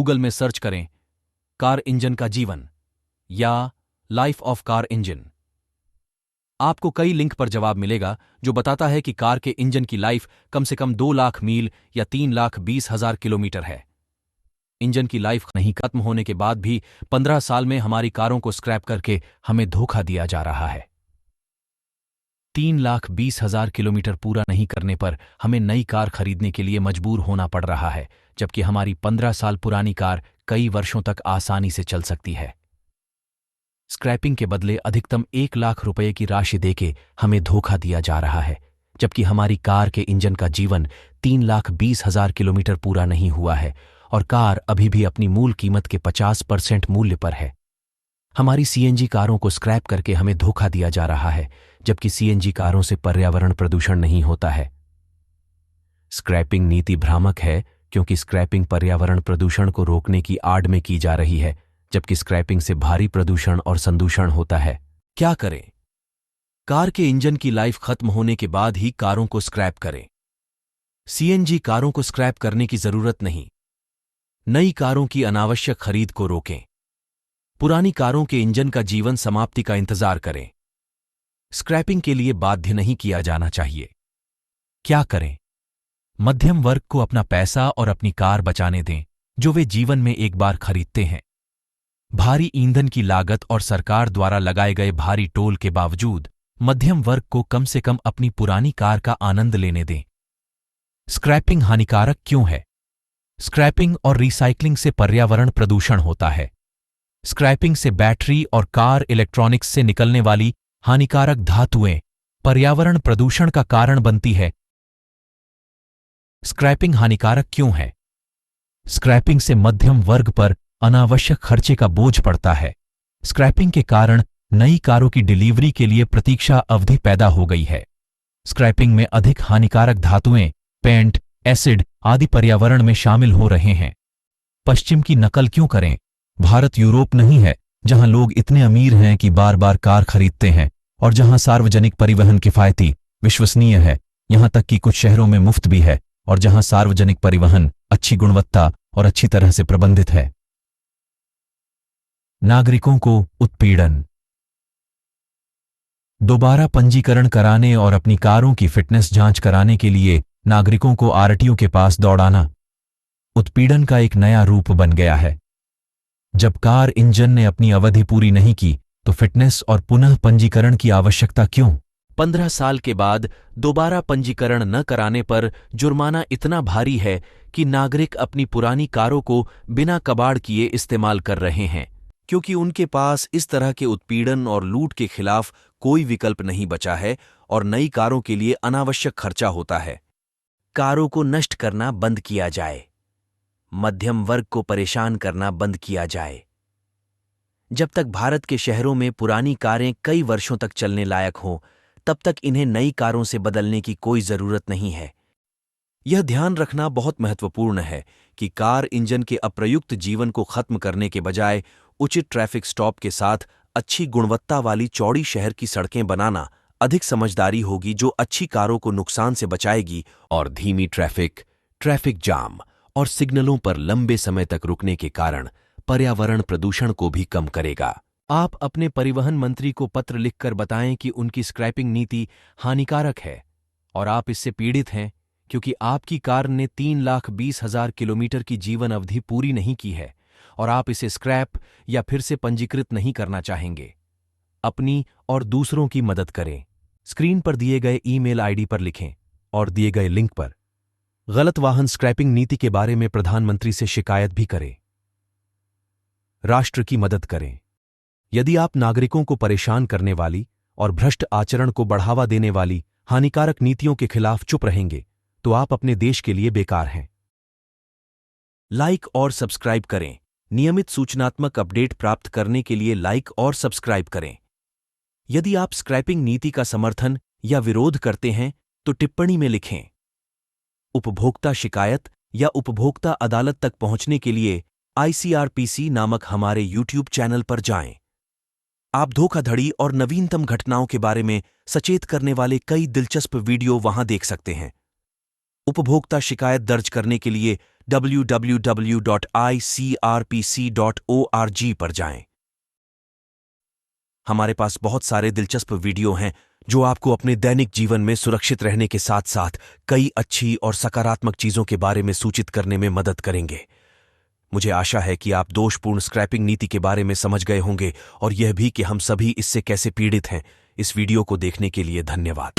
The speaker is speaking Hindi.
गूगल में सर्च करें कार इंजन का जीवन या लाइफ ऑफ कार इंजन। आपको कई लिंक पर जवाब मिलेगा जो बताता है कि कार के इंजन की लाइफ कम से कम 2 लाख मील या 3,20,000 किलोमीटर है। इंजन की लाइफ नहीं खत्म होने के बाद भी 15 साल में हमारी कारों को स्क्रैप करके हमें धोखा दिया जा रहा है। 3,20,000 किलोमीटर पूरा नहीं करने पर हमें नई कार खरीदने के लिए मजबूर होना पड़ रहा है, जबकि हमारी 15 साल पुरानी कार कई वर्षों तक आसानी से चल सकती है। स्क्रैपिंग के बदले अधिकतम 1 लाख रुपए की राशि देके हमें धोखा दिया जा रहा है, जबकि हमारी कार के इंजन का जीवन 3,20,000 किलोमीटर पूरा नहीं हुआ है और कार अभी भी अपनी मूल कीमत के 50% मूल्य पर है। हमारी सीएनजी कारों को स्क्रैप करके हमें धोखा दिया जा रहा है, जबकि सीएनजी कारों से पर्यावरण प्रदूषण नहीं होता है। स्क्रैपिंग नीति भ्रामक है क्योंकि स्क्रैपिंग पर्यावरण प्रदूषण को रोकने की आड़ में की जा रही है, जबकि स्क्रैपिंग से भारी प्रदूषण और संदूषण होता है। क्या करें? कार के इंजन की लाइफ खत्म होने के बाद ही कारों को स्क्रैप करें। सीएनजी कारों को स्क्रैप करने की जरूरत नहीं। नई कारों की अनावश्यक खरीद को रोकें। पुरानी कारों के इंजन का जीवन समाप्ति का इंतजार करें। स्क्रैपिंग के लिए बाध्य नहीं किया जाना चाहिए। क्या करें? मध्यम वर्ग को अपना पैसा और अपनी कार बचाने दें जो वे जीवन में एक बार खरीदते हैं। भारी ईंधन की लागत और सरकार द्वारा लगाए गए भारी टोल के बावजूद मध्यम वर्ग को कम से कम अपनी पुरानी कार का आनंद लेने दें। स्क्रैपिंग हानिकारक क्यों है? स्क्रैपिंग और रिसाइक्लिंग से पर्यावरण प्रदूषण होता है। स्क्रैपिंग से बैटरी और कार इलेक्ट्रॉनिक्स से निकलने वाली हानिकारक धातुएं पर्यावरण प्रदूषण का कारण बनती है। स्क्रैपिंग हानिकारक क्यों है? स्क्रैपिंग से मध्यम वर्ग पर अनावश्यक खर्चे का बोझ पड़ता है। स्क्रैपिंग के कारण नई कारों की डिलीवरी के लिए प्रतीक्षा अवधि पैदा हो गई है। स्क्रैपिंग में अधिक हानिकारक धातुएं, पेंट, एसिड आदि पर्यावरण में शामिल हो रहे हैं। पश्चिम की नकल क्यों करें? भारत यूरोप नहीं है जहां लोग इतने अमीर हैं कि बार बार कार खरीदते हैं और जहां सार्वजनिक परिवहन किफायती, विश्वसनीय है, यहां तक कि कुछ शहरों में मुफ्त भी है, और जहां सार्वजनिक परिवहन अच्छी गुणवत्ता और अच्छी तरह से प्रबंधित है। नागरिकों को उत्पीड़न। दोबारा पंजीकरण कराने और अपनी कारों की फिटनेस जांच कराने के लिए नागरिकों को आरटीओ के पास दौड़ाना उत्पीड़न का एक नया रूप बन गया है। जब कार इंजन ने अपनी अवधि पूरी नहीं की तो फिटनेस और पुनः पंजीकरण की आवश्यकता क्यों? 15 साल के बाद दोबारा पंजीकरण न कराने पर जुर्माना इतना भारी है कि नागरिक अपनी पुरानी कारों को बिना कबाड़ किए इस्तेमाल कर रहे हैं, क्योंकि उनके पास इस तरह के उत्पीड़न और लूट के खिलाफ कोई विकल्प नहीं बचा है और नई कारों के लिए अनावश्यक खर्चा होता है। कारों को नष्ट करना बंद किया जाए। मध्यम वर्ग को परेशान करना बंद किया जाए। जब तक भारत के शहरों में पुरानी कारें कई वर्षों तक चलने लायक हों, तब तक इन्हें नई कारों से बदलने की कोई जरूरत नहीं है। यह ध्यान रखना बहुत महत्वपूर्ण है कि कार इंजन के अप्रयुक्त जीवन को खत्म करने के बजाय उचित ट्रैफिक स्टॉप के साथ अच्छी गुणवत्ता वाली चौड़ी शहर की सड़कें बनाना अधिक समझदारी होगी, जो अच्छी कारों को नुकसान से बचाएगी और धीमी ट्रैफिक जाम और सिग्नलों पर लंबे समय तक रुकने के कारण पर्यावरण प्रदूषण को भी कम करेगा। आप अपने परिवहन मंत्री को पत्र लिखकर बताएं कि उनकी स्क्रैपिंग नीति हानिकारक है और आप इससे पीड़ित हैं क्योंकि आपकी कार ने 3,20,000 किलोमीटर की जीवन अवधि पूरी नहीं की है और आप इसे स्क्रैप या फिर से पंजीकृत नहीं करना चाहेंगे। अपनी और दूसरों की मदद करें। स्क्रीन पर दिए गए ईमेल आईडी पर लिखें और दिए गए लिंक पर गलत वाहन स्क्रैपिंग नीति के बारे में प्रधानमंत्री से शिकायत भी करें। राष्ट्र की मदद करें। यदि आप नागरिकों को परेशान करने वाली और भ्रष्ट आचरण को बढ़ावा देने वाली हानिकारक नीतियों के खिलाफ चुप रहेंगे तो आप अपने देश के लिए बेकार हैं। लाइक और सब्सक्राइब करें। नियमित सूचनात्मक अपडेट प्राप्त करने के लिए लाइक और सब्सक्राइब करें। यदि आप स्क्रैपिंग नीति का समर्थन या विरोध करते हैं तो टिप्पणी में लिखें। उपभोक्ता शिकायत या उपभोक्ता अदालत तक पहुंचने के लिए ICRPC नामक हमारे YouTube चैनल पर जाएं। आप धोखाधड़ी और नवीनतम घटनाओं के बारे में सचेत करने वाले कई दिलचस्प वीडियो वहां देख सकते हैं। उपभोक्ता शिकायत दर्ज करने के लिए www.icrpc.org पर जाएं। हमारे पास बहुत सारे दिलचस्प वीडियो हैं जो आपको अपने दैनिक जीवन में सुरक्षित रहने के साथ साथ कई अच्छी और सकारात्मक चीजों के बारे में सूचित करने में मदद करेंगे। मुझे आशा है कि आप दोषपूर्ण स्क्रैपिंग नीति के बारे में समझ गए होंगे और यह भी कि हम सभी इससे कैसे पीड़ित हैं। इस वीडियो को देखने के लिए धन्यवाद।